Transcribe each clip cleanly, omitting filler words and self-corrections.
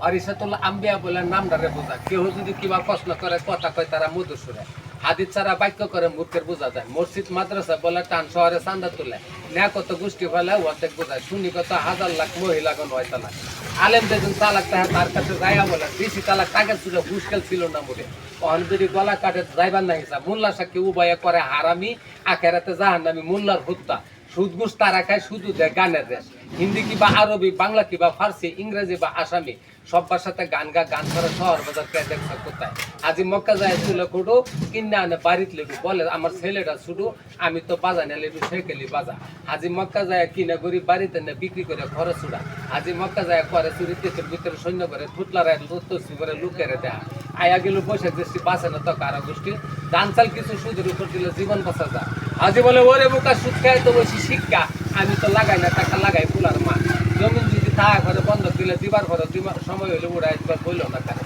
ওয়ারিসাতুল আম্বিয়া বলে নামটারে বোঝা। কেউ যদি কিবা প্রশ্ন করে কথা কয় তারা মধু সুরে, হাদিস ছাড়া বাক্য করে মূর্খের বোঝা যায়। মসজিদ মাদ্রাসা বলে টান শহরে চান্দা তোলে, ন্যায় কত গোষ্ঠী ফেলে অর্ধেক বোঝায়, শুনি কত হাজার লাখ মহিলা গণ হয় তালাক। আলেম যেদিন তালাক তাহা তার কাছে যাইয়া বলে বেশি তালাক তাকে সুরে মুশকিল ছিল না মোটে। অহন যদি গলা কাটে যাইবার না হিসাব, মোল্লা সাক্ষী উভয়ে করে হারামি, আখেরাতে জাহান্নামী। মোল্লার হত্যা সুদ ঘুষ তারা খায়, শুধু দেয় গানের দেশ। হিন্দি কিবা আরবি, বাংলা কিবা ফার্সি, ইংরেজি বা আসামি, সব ভাষাতে গান গান করে শহর বাজার কে দেখছে কোথায়। আজি মক্কা যায় চুলে কুটু কিনে আনে বাড়িতে লেবু, বলে আমার ছেলেটা শুধু, আমি তো বাজানে লেবু সেকেলি বাজা। আজি মক্কা যায় কিনে গরিব বাড়িতে নে বিক্রি করে ঘরে চুড়া। আজি মক্কা যায় করে চুরি দেশের ভিতরে সৈন্য করে ফুটলার লুত্তসি করে লুকেরে দেয়া। আয়া গেল বসে দেশটি বাঁচে না তো কারো গোষ্ঠী, ধান চাল কিছু সুদের উপর দিলে জীবন বাঁচা যায়। আজি বলে ওরে বোকা সুদ খায় তো বসি শিক্ষা, আমি তো লাগাই না টাকা লাগাই ফুলার মা। জমিন যদি থাকা ঘরে বন্ধ দিলে দিবার ঘরে সময় হলে উড়াই দিবার বইল না কারণ।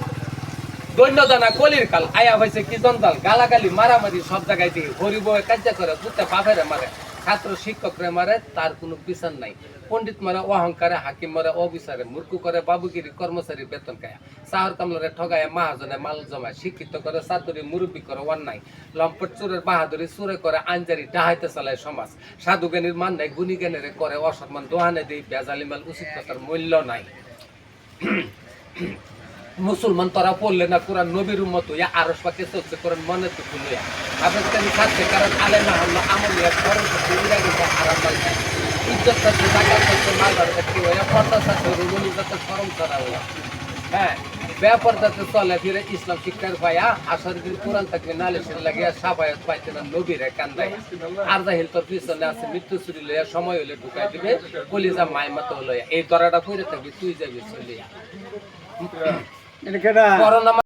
দৈন্য দানা কলির কাল আয়া হয়েছে কি জঞ্জাল, গালাগালি মারামারি সব জায়গায় দিয়ে হরি বয়ে কার্য করে, পুতে বাপেরে মারে, ছাত্র শিক্ষকরে মারে, তার কোনো বিচার নাই। পণ্ডিত মারে অহংকারে, হাকিম মারে অবিচারে, মূর্খ করে বাবুগিরি, কর্মচারী বেতন খায়, চাহর কামলারে ঠগায়, মাহাজনে মাল জমায়, শিক্ষিত করে চাতুরি, মুরব্বী করে অন্যায়, লম্পট চোরের বাহাদুরি, চোরে করে আঞ্জারি, ডাহাইতে চালায় সমাজ, সাধু জ্ঞানীর মান নাই, গুণী জ্ঞানের করে অসম্মান, দোহানে দেই বেজালি মাল, উচিত কথার মূল্য নাই। মুসলমান তোরা পড়লে না কোরআন নবীর উম্মত হইয়া আরশ পাকে চলছে কোরআন মনে তো খুলিয়া আবেদকারী থাকছে কারণ আলেমা হল্লা আমলিয়া সরস্বতী ইরাগিতে আরাম লাগছে ইজ্জত থাকছে জাকাত থাকছে মালদার ব্যক্তি হইয়া পর্দা থাকছে রুগুনি যাতে সরম ছাড়া হইয়া। হ্যাঁ, ব্যাপার যাতে চলে ফিরে ইসলাম শিক্ষার পাইয়া আশার দিন কোরআন থাকবে নালিশের লাগিয়া সাফায়াত পাইতে না নবীরে কান্দাই আর জাহিল তোর পিছনে আছে মৃত্যু চুরি লইয়া সময় হইলে ঢুকাই দিবে কলিজা মায় মতো লইয়া এই দরাটা পড়ে থাকবি তুই যাবি চলিয়া। করোনা